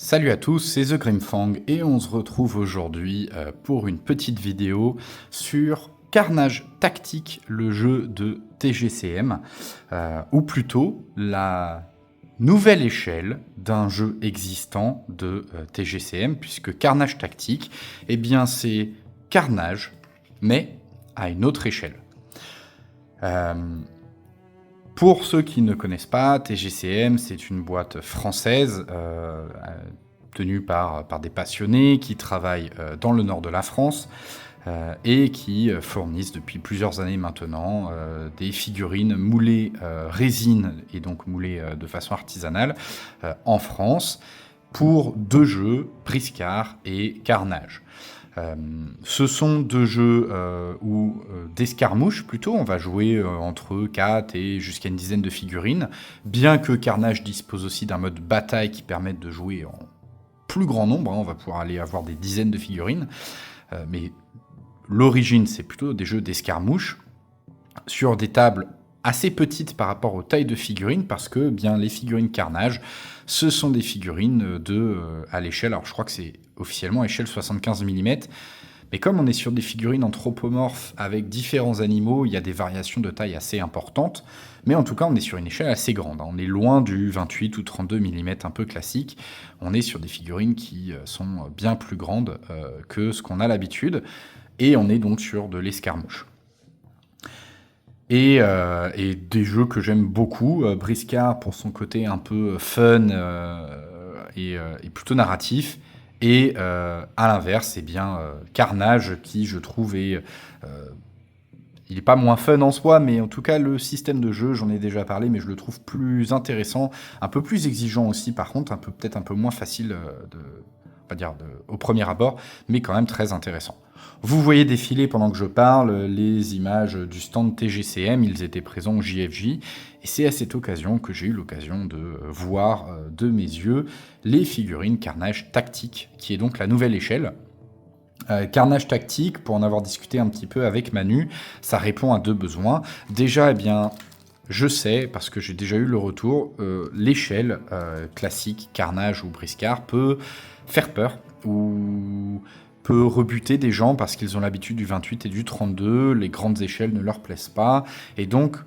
Salut à tous, c'est The Grimfang et on se retrouve aujourd'hui pour une petite vidéo sur Carnage Tactique, le jeu de TGCM, ou plutôt la nouvelle échelle d'un jeu existant de TGCM, puisque Carnage Tactique, eh bien c'est Carnage, mais à une autre échelle. Pour ceux qui ne connaissent pas, TGCM, c'est une boîte française tenue par des passionnés qui travaillent dans le nord de la France et qui fournissent depuis plusieurs années maintenant des figurines moulées résine et donc moulées de façon artisanale en France pour deux jeux, Briscard et Carnage. Ce sont deux jeux d'escarmouche plutôt, on va jouer entre 4 et jusqu'à une dizaine de figurines, bien que Carnage dispose aussi d'un mode bataille qui permette de jouer en plus grand nombre, on va pouvoir aller avoir des dizaines de figurines, mais l'origine c'est plutôt des jeux d'escarmouche, sur des tables assez petites par rapport aux tailles de figurines, parce que bien les figurines Carnage, ce sont des figurines à l'échelle, alors je crois que c'est officiellement à échelle 75 mm, mais comme on est sur des figurines anthropomorphes avec différents animaux, il y a des variations de taille assez importantes, mais en tout cas on est sur une échelle assez grande, on est loin du 28 ou 32 mm un peu classique, on est sur des figurines qui sont bien plus grandes que ce qu'on a l'habitude, et on est donc sur de l'escarmouche. Et des jeux que j'aime beaucoup, Briscard pour son côté un peu fun et plutôt narratif, et à l'inverse, eh bien, Carnage qui je trouve il n'est pas moins fun en soi, mais en tout cas le système de jeu, j'en ai déjà parlé, mais je le trouve plus intéressant, un peu plus exigeant aussi par contre, peut-être un peu moins facile au premier abord, mais quand même très intéressant. Vous voyez défiler pendant que je parle les images du stand TGCM, ils étaient présents au JFJ, et c'est à cette occasion que j'ai eu l'occasion de voir de mes yeux les figurines Carnage Tactique, qui est donc la nouvelle échelle. Carnage Tactique, pour en avoir discuté un petit peu avec Manu, ça répond à deux besoins. Déjà, eh bien, je sais, parce que j'ai déjà eu le retour, l'échelle classique Carnage ou Briscard peut faire peur, ou peut rebuter des gens parce qu'ils ont l'habitude du 28 et du 32, les grandes échelles ne leur plaisent pas, et donc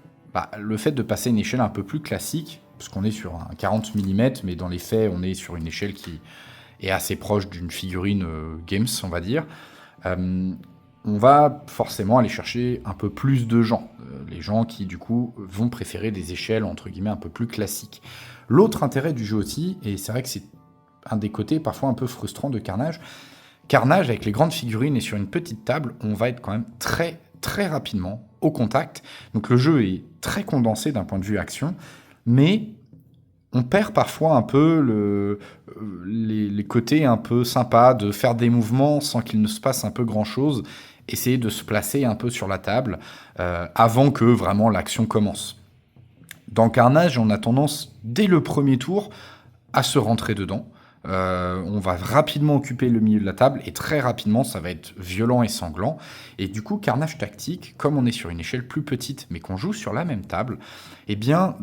le fait de passer à une échelle un peu plus classique, parce qu'on est sur un 40 mm, mais dans les faits on est sur une échelle qui est assez proche d'une figurine Games, on va dire, on va forcément aller chercher un peu plus de gens, les gens qui du coup vont préférer des échelles entre guillemets un peu plus classiques. L'autre intérêt du jeu aussi, et c'est vrai que c'est un des côtés parfois un peu frustrants de Carnage, avec les grandes figurines et sur une petite table, on va être quand même très très rapidement au contact. Donc le jeu est très condensé d'un point de vue action, mais on perd parfois un peu les côtés un peu sympas de faire des mouvements sans qu'il ne se passe un peu grand-chose, essayer de se placer un peu sur la table avant que vraiment l'action commence. Dans Carnage, on a tendance, dès le premier tour, à se rentrer dedans. On va rapidement occuper le milieu de la table et très rapidement ça va être violent et sanglant, et du coup Carnage Tactique, comme on est sur une échelle plus petite mais qu'on joue sur la même table, eh bien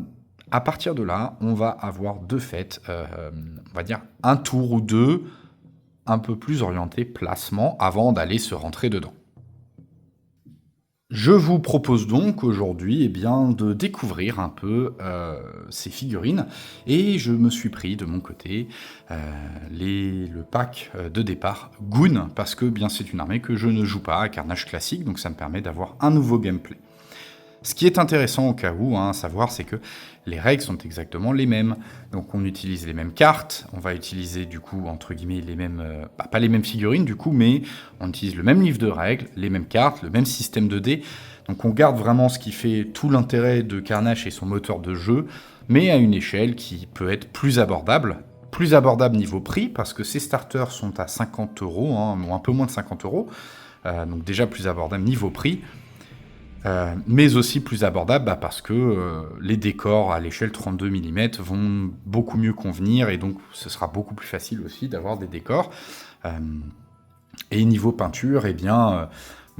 à partir de là on va avoir de fait on va dire un tour ou deux un peu plus orienté placement avant d'aller se rentrer dedans. Je vous propose donc aujourd'hui de découvrir un peu ces figurines, et je me suis pris de mon côté le pack de départ Goon, parce que c'est une armée que je ne joue pas à Carnage classique, donc ça me permet d'avoir un nouveau gameplay. Ce qui est intéressant au cas où, à savoir, c'est que les règles sont exactement les mêmes. Donc on utilise les mêmes cartes, on va utiliser du coup, entre guillemets, les mêmes... pas les mêmes figurines du coup, mais on utilise le même livre de règles, les mêmes cartes, le même système de dés. Donc on garde vraiment ce qui fait tout l'intérêt de Carnage et son moteur de jeu, mais à une échelle qui peut être plus abordable. Plus abordable niveau prix, parce que ces starters sont à 50 €, ou un peu moins de 50 €. Donc déjà plus abordable niveau prix. Mais aussi plus abordable parce que les décors à l'échelle 32 mm vont beaucoup mieux convenir, et donc ce sera beaucoup plus facile aussi d'avoir des décors. Et niveau peinture,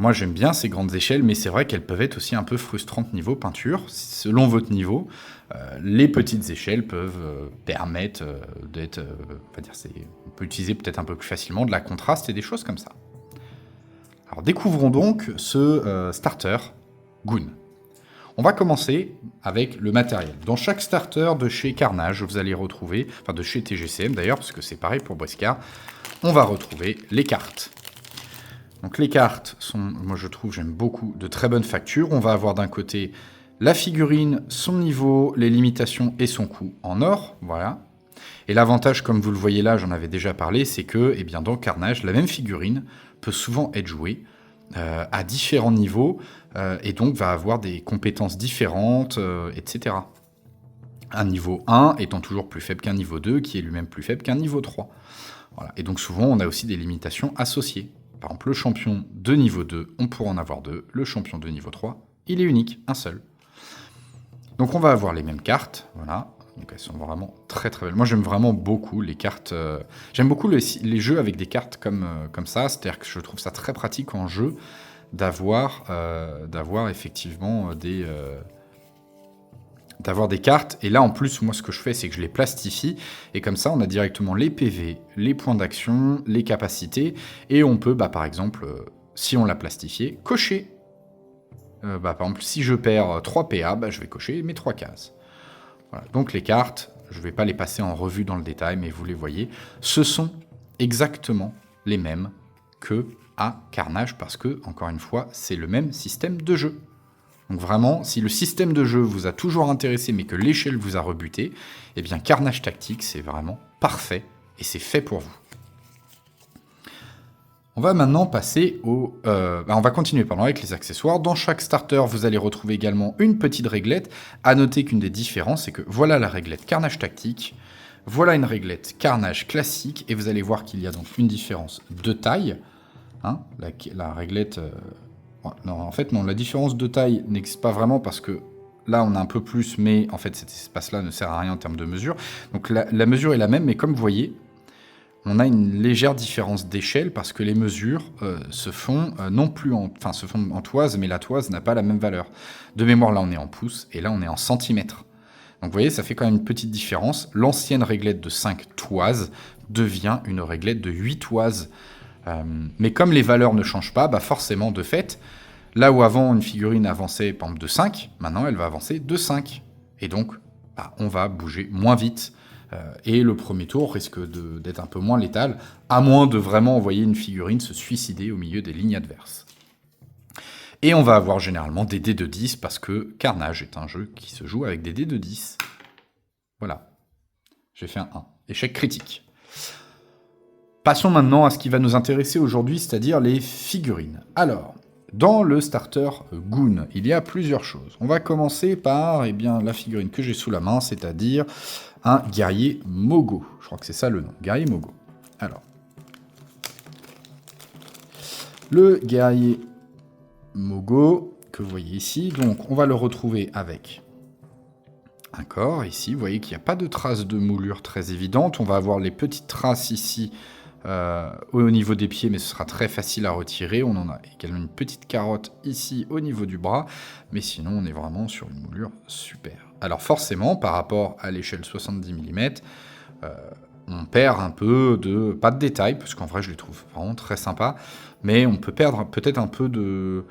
Moi, j'aime bien ces grandes échelles, mais c'est vrai qu'elles peuvent être aussi un peu frustrantes niveau peinture. Selon votre niveau, les petites échelles peuvent permettre d'être... on va dire, on peut utiliser peut-être un peu plus facilement de la contraste et des choses comme ça. Alors, découvrons donc ce starter Goon. On va commencer avec le matériel. Dans chaque starter de chez Carnage, vous allez retrouver, enfin de chez TGCM d'ailleurs, parce que c'est pareil pour Briscard, on va retrouver les cartes. Donc les cartes sont, moi je trouve, j'aime beaucoup, de très bonne facture. On va avoir d'un côté la figurine, son niveau, les limitations et son coût en or, voilà. Et l'avantage, comme vous le voyez là, j'en avais déjà parlé, c'est que, eh bien, dans Carnage, la même figurine peut souvent être jouée à différents niveaux et donc va avoir des compétences différentes, etc. Un niveau 1 étant toujours plus faible qu'un niveau 2, qui est lui-même plus faible qu'un niveau 3. Voilà. Et donc souvent, on a aussi des limitations associées. Par exemple, le champion de niveau 2, on pourra en avoir 2. Le champion de niveau 3, il est unique, un seul. Donc on va avoir les mêmes cartes, voilà. Donc elles sont vraiment très très belles. Moi j'aime vraiment beaucoup les cartes. J'aime beaucoup les jeux avec des cartes comme ça. C'est-à-dire que je trouve ça très pratique en jeu d'avoir effectivement d'avoir des cartes. Et là en plus, moi ce que je fais, c'est que je les plastifie. Et comme ça, on a directement les PV, les points d'action, les capacités. Et on peut, par exemple, si on l'a plastifié, cocher. Par exemple, si je perds 3 PA, je vais cocher mes 3 cases. Voilà. Donc les cartes, je ne vais pas les passer en revue dans le détail, mais vous les voyez, ce sont exactement les mêmes que à Carnage, parce que, encore une fois, c'est le même système de jeu. Donc vraiment, si le système de jeu vous a toujours intéressé, mais que l'échelle vous a rebuté, eh bien Carnage Tactique, c'est vraiment parfait, et c'est fait pour vous. On va maintenant passer au... on va continuer avec les accessoires. Dans chaque starter, vous allez retrouver également une petite réglette. À noter qu'une des différences, c'est que voilà la réglette Carnage Tactique, voilà une réglette Carnage classique, et vous allez voir qu'il y a donc une différence de taille. Hein, la réglette... non, en fait, non, la différence de taille n'existe pas vraiment parce que là, on a un peu plus, mais en fait, cet espace-là ne sert à rien en termes de mesure. Donc la mesure est la même, mais comme vous voyez, on a une légère différence d'échelle parce que les mesures se font non plus se font en toise, mais la toise n'a pas la même valeur. De mémoire, là, on est en pouces et là, on est en centimètres. Donc, vous voyez, ça fait quand même une petite différence. L'ancienne réglette de 5 toises devient une réglette de 8 toises. Mais comme les valeurs ne changent pas, forcément, de fait, là où avant une figurine avançait, par exemple, de 5, maintenant, elle va avancer de 5. Et donc, on va bouger moins vite. Et le premier tour risque d'être un peu moins létal, à moins de vraiment envoyer une figurine se suicider au milieu des lignes adverses. Et on va avoir généralement des dés de 10, parce que Carnage est un jeu qui se joue avec des dés de 10. Voilà. J'ai fait un 1. Échec critique. Passons maintenant à ce qui va nous intéresser aujourd'hui, c'est-à-dire les figurines. Alors, dans le starter Goon, il y a plusieurs choses. On va commencer par la figurine que j'ai sous la main, c'est-à-dire un guerrier Mogo. Je crois que c'est ça le nom, guerrier Mogo. Alors, le guerrier Mogo, que vous voyez ici, donc on va le retrouver avec un corps ici. Vous voyez qu'il n'y a pas de traces de moulure très évidentes. On va avoir les petites traces ici au niveau des pieds, mais ce sera très facile à retirer. On en a également une petite carotte ici au niveau du bras, mais sinon on est vraiment sur une moulure super. Alors forcément, par rapport à l'échelle 70 mm, on perd un peu pas de détails, parce qu'en vrai je les trouve vraiment très sympas, mais on peut perdre peut-être un peu de...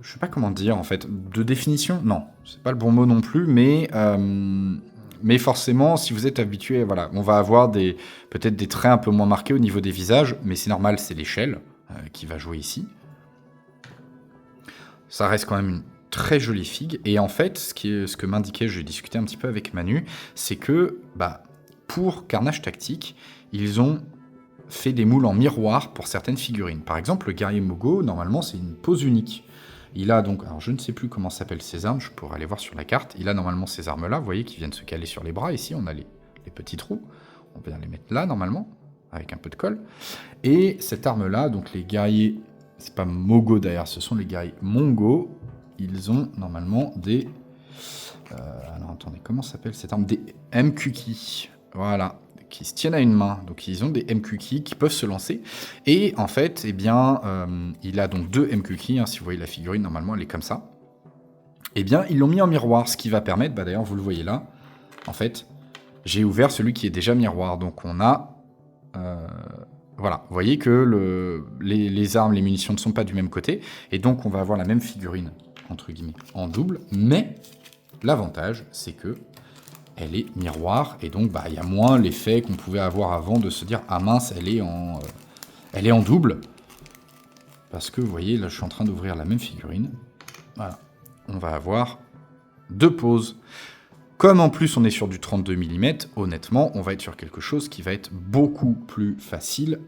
Je sais pas comment dire en fait, de définition. Non, c'est pas le bon mot non plus, mais forcément, si vous êtes habitué, voilà, on va avoir peut-être des traits un peu moins marqués au niveau des visages, mais c'est normal, c'est l'échelle qui va jouer ici. Ça reste quand même une très jolie figue, et en fait, ce que m'indiquait, j'ai discuté un petit peu avec Manu, c'est que pour Carnage Tactique, ils ont fait des moules en miroir pour certaines figurines. Par exemple, le guerrier Mogo, normalement, c'est une pose unique. Il a donc, alors je ne sais plus comment s'appellent ses armes, je pourrais aller voir sur la carte. Il a normalement ces armes-là, vous voyez, qui viennent se caler sur les bras. Ici, on a les petits trous. On peut les mettre là, normalement, avec un peu de colle. Et cette arme-là, donc les guerriers, c'est pas Mogo d'ailleurs, ce sont les guerriers Mongo. Ils ont normalement des... alors attendez, comment s'appelle cette arme? Des MQki. Voilà, qui se tiennent à une main. Donc ils ont des MQ keys qui peuvent se lancer. Et en fait, eh bien, il a donc 2 MQ keys. Hein, si vous voyez la figurine, normalement, elle est comme ça. Eh bien, ils l'ont mis en miroir, ce qui va permettre, d'ailleurs, vous le voyez là, en fait, j'ai ouvert celui qui est déjà miroir. Donc on a... voilà, vous voyez que les armes, les munitions ne sont pas du même côté. Et donc on va avoir la même figurine, entre guillemets, en double. Mais l'avantage, c'est que elle est miroir, et donc il y a moins l'effet qu'on pouvait avoir avant de se dire « Ah mince, elle est en double ». Parce que, vous voyez, là, je suis en train d'ouvrir la même figurine. Voilà. On va avoir 2 poses. Comme en plus, on est sur du 32 mm, honnêtement, on va être sur quelque chose qui va être beaucoup plus facile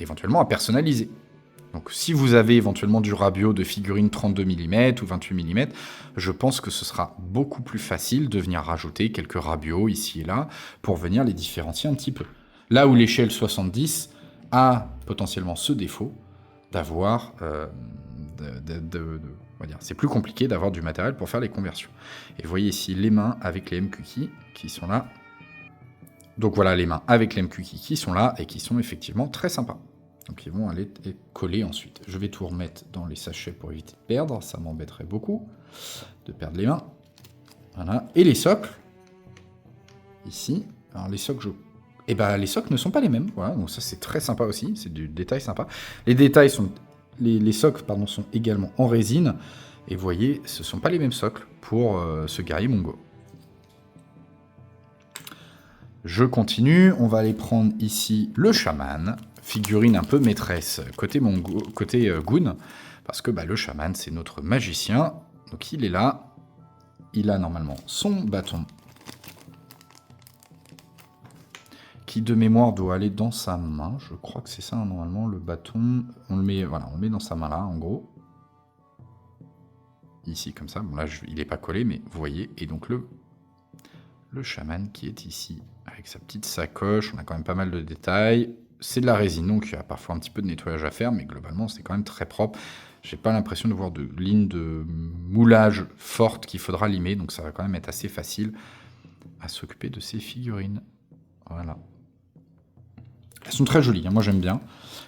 éventuellement à personnaliser. Donc si vous avez éventuellement du rabio de figurines 32 mm ou 28 mm, je pense que ce sera beaucoup plus facile de venir rajouter quelques rabios ici et là pour venir les différencier un petit peu. Là où l'échelle 70 a potentiellement ce défaut d'avoir... on va dire, c'est plus compliqué d'avoir du matériel pour faire les conversions. Et vous voyez ici les mains avec les MQ qui sont là. Donc voilà les mains avec les MQ qui sont là et qui sont effectivement très sympas. Donc ils vont aller coller ensuite. Je vais tout remettre dans les sachets pour éviter de perdre. Ça m'embêterait beaucoup de perdre les mains. Voilà. Et les socles. Ici. Alors les socles, les socles ne sont pas les mêmes. Voilà. Donc ça c'est très sympa aussi. C'est du détail sympa. Les détails sont... Les socles sont également en résine. Et vous voyez, ce ne sont pas les mêmes socles pour ce guerrier mongo. Je continue. On va aller prendre ici le chaman. Figurine un peu maîtresse côté Goon, parce que le chaman c'est notre magicien, donc il est là, il a normalement son bâton, qui de mémoire doit aller dans sa main, je crois que c'est ça normalement le bâton, on le met dans sa main là en gros, ici comme ça, bon là il n'est pas collé mais vous voyez, et donc le chaman qui est ici, avec sa petite sacoche, on a quand même pas mal de détails. C'est de la résine, donc il y a parfois un petit peu de nettoyage à faire, mais globalement, c'est quand même très propre. J'ai pas l'impression de voir de ligne de moulage forte qu'il faudra limer, donc ça va quand même être assez facile à s'occuper de ces figurines. Voilà. Elles sont très jolies, hein, moi j'aime bien.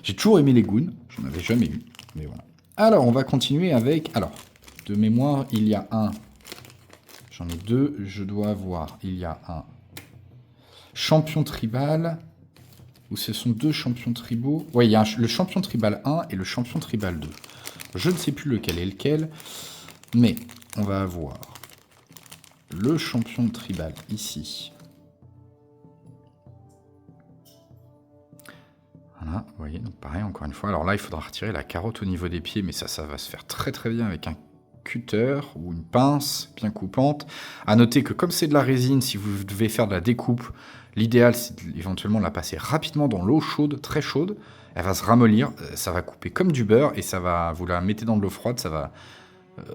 J'ai toujours aimé les goons, j'en avais jamais eu, mais voilà. Alors, on va continuer avec... Alors, de mémoire, il y a un... J'en ai 2, je dois avoir... Il y a un champion tribal... Où ce sont 2 champions tribaux. Ouais, il y a le champion tribal 1 et le champion tribal 2. Je ne sais plus lequel est lequel, mais on va avoir le champion tribal ici. Voilà, vous voyez, donc pareil, encore une fois. Alors là, il faudra retirer la carotte au niveau des pieds, mais ça va se faire très très bien avec un cutter ou une pince bien coupante. À noter que comme c'est de la résine, si vous devez faire de la découpe, l'idéal, c'est éventuellement la passer rapidement dans l'eau chaude, très chaude. Elle va se ramollir, ça va couper comme du beurre et ça va, vous la mettez dans de l'eau froide, ça va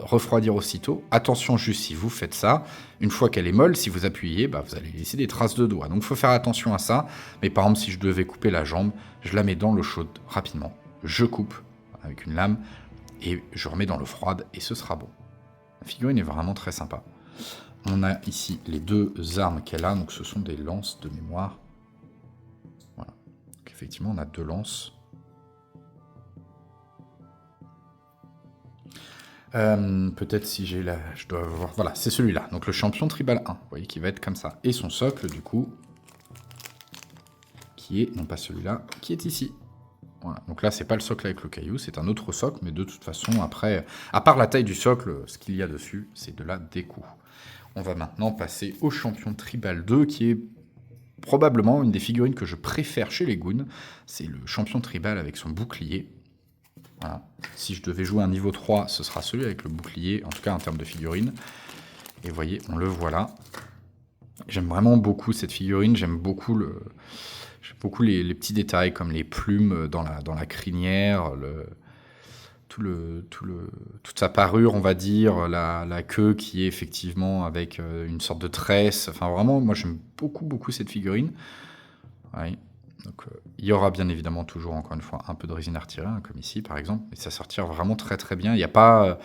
refroidir aussitôt. Attention juste si vous faites ça, une fois qu'elle est molle, si vous appuyez, vous allez laisser des traces de doigts. Donc il faut faire attention à ça. Mais par exemple, si je devais couper la jambe, je la mets dans l'eau chaude rapidement. Je coupe avec une lame et je remets dans l'eau froide et ce sera bon. La figurine est vraiment très sympa. On a ici les 2 armes qu'elle a, donc ce sont des lances de mémoire. Voilà. Donc effectivement, on a 2 lances. Peut-être si j'ai la... Je dois voir... Voilà, c'est celui-là. Donc le champion tribal 1, vous voyez, qui va être comme ça. Et son socle, du coup, qui est, non pas celui-là, qui est ici. Voilà. Donc là, c'est pas le socle avec le caillou, c'est un autre socle, mais de toute façon, après, à part la taille du socle, ce qu'il y a dessus, c'est de la déco. On va maintenant passer au champion tribal 2, qui est probablement une des figurines que je préfère chez les goons. C'est le champion tribal avec son bouclier. Voilà. Si je devais jouer un niveau 3, ce sera celui avec le bouclier, en tout cas en termes de figurine. Et vous voyez, on le voit là. J'aime vraiment beaucoup cette figurine, j'aime beaucoup les petits détails comme les plumes dans la crinière, toute sa parure, on va dire, la queue qui est effectivement avec une sorte de tresse. Enfin vraiment, moi j'aime beaucoup cette figurine. Ouais. Donc il y aura bien évidemment toujours, encore une fois, un peu de résine à retirer, hein, comme ici par exemple, mais ça sortira vraiment très très bien. Il n'y a pas,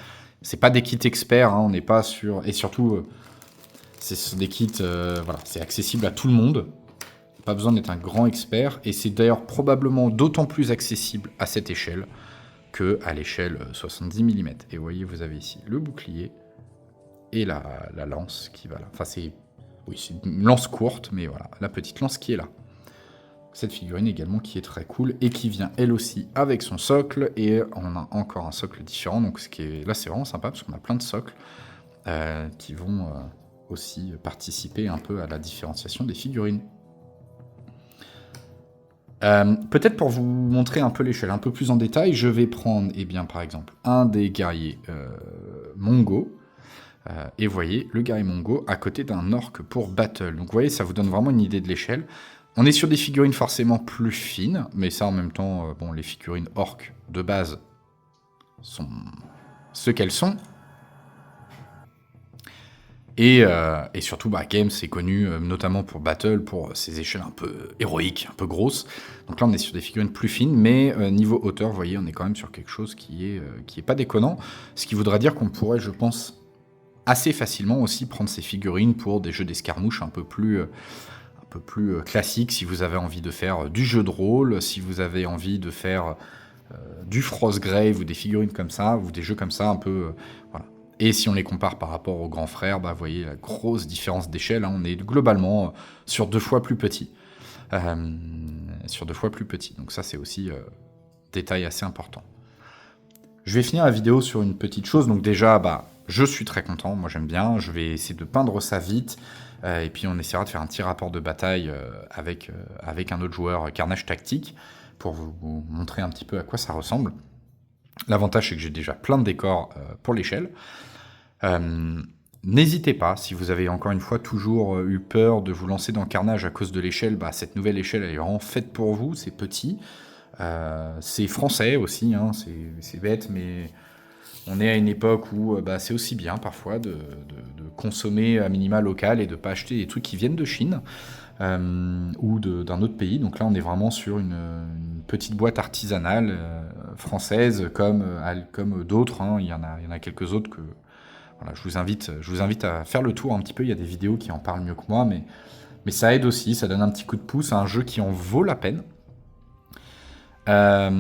c'est pas des kits experts, hein, on n'est pas sur, et surtout, Ce sont des kits, voilà, c'est accessible à tout le monde. Pas besoin d'être un grand expert. Et c'est d'ailleurs probablement d'autant plus accessible à cette échelle qu'à l'échelle 70 mm. Et vous voyez, vous avez ici le bouclier et la lance qui va là. Enfin, c'est une lance courte, mais voilà, la petite lance qui est là. Cette figurine également qui est très cool et qui vient elle aussi avec son socle. Et on a encore un socle différent. Donc là, c'est vraiment sympa parce qu'on a plein de socles qui vont aussi participer un peu à la différenciation des figurines. Peut-être pour vous montrer un peu l'échelle un peu plus en détail, je vais prendre, par exemple, un des guerriers Mongo. Et vous voyez, le guerrier Mongo à côté d'un orc pour battle. Donc vous voyez, ça vous donne vraiment une idée de l'échelle. On est sur des figurines forcément plus fines, mais ça en même temps, bon, les figurines orc de base sont ce qu'elles sont. Et surtout, Games est connu notamment pour Battle, pour ses échelles un peu héroïques, un peu grosses. Donc là, on est sur des figurines plus fines, mais niveau hauteur, vous voyez, on est quand même sur quelque chose qui est pas déconnant. Ce qui voudra dire qu'on pourrait, je pense, assez facilement aussi prendre ces figurines pour des jeux d'escarmouche un peu plus classiques, si vous avez envie de faire du jeu de rôle, si vous avez envie de faire du Frostgrave ou des figurines comme ça, ou des jeux comme ça un peu... voilà. Et si on les compare par rapport aux grands frères, vous voyez la grosse différence d'échelle, hein, on est globalement sur 2 fois plus petit. Donc ça, c'est aussi détail assez important. Je vais finir la vidéo sur une petite chose. Donc déjà, je suis très content, moi j'aime bien. Je vais essayer de peindre ça vite. Et puis on essaiera de faire un petit rapport de bataille avec un autre joueur Carnage Tactique pour vous montrer un petit peu à quoi ça ressemble. L'avantage, c'est que j'ai déjà plein de décors pour l'échelle. N'hésitez pas, si vous avez encore une fois toujours eu peur de vous lancer dans Carnage à cause de l'échelle, cette nouvelle échelle elle est vraiment faite pour vous, c'est petit. C'est français aussi, hein, c'est bête, mais on est à une époque où c'est aussi bien parfois de consommer à minima local et de ne pas acheter des trucs qui viennent de Chine ou d'un autre pays. Donc là, on est vraiment sur une petite boîte artisanale française comme d'autres. Hein. Il y en a quelques autres que voilà, je vous invite à faire le tour un petit peu. Il y a des vidéos qui en parlent mieux que moi, mais ça aide aussi, ça donne un petit coup de pouce à un jeu qui en vaut la peine. Voilà,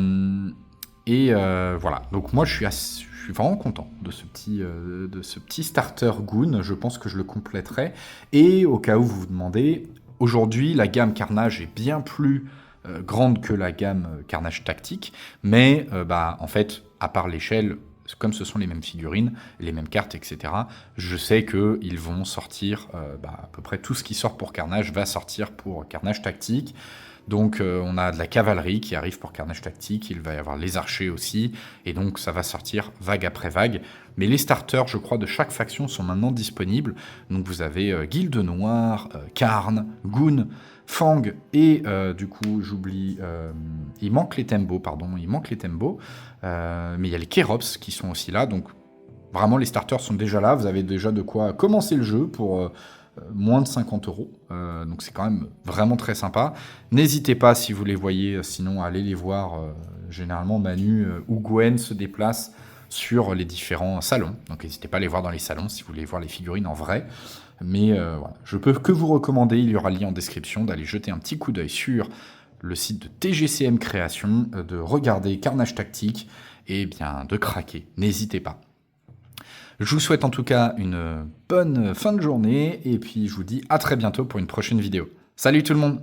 donc moi je suis vraiment content de ce petit starter Goon. Je pense que je le compléterai. Et au cas où vous vous demandez, aujourd'hui la gamme Carnage est bien plus grande que la gamme Carnage Tactique, mais en fait, à part l'échelle, comme ce sont les mêmes figurines, les mêmes cartes, etc., je sais qu'ils vont sortir, à peu près tout ce qui sort pour Carnage va sortir pour Carnage Tactique. Donc on a de la cavalerie qui arrive pour Carnage Tactique, il va y avoir les archers aussi, et donc ça va sortir vague après vague. Mais les starters, je crois, de chaque faction sont maintenant disponibles. Donc vous avez Guilde Noire, Karn, Goon, Fang, et du coup j'oublie, il manque les Tembo, mais il y a les Kerops qui sont aussi là, donc vraiment les starters sont déjà là, vous avez déjà de quoi commencer le jeu pour... moins de 50 €, donc c'est quand même vraiment très sympa. N'hésitez pas, si vous les voyez, sinon à aller les voir. Généralement, Manu ou Gwen se déplacent sur les différents salons, donc n'hésitez pas à les voir dans les salons si vous voulez voir les figurines en vrai. Mais voilà, je peux que vous recommander, il y aura le lien en description, d'aller jeter un petit coup d'œil sur le site de TGCM Création, de regarder Carnage Tactique, et bien de craquer, n'hésitez pas. Je vous souhaite en tout cas une bonne fin de journée, et puis je vous dis à très bientôt pour une prochaine vidéo. Salut tout le monde!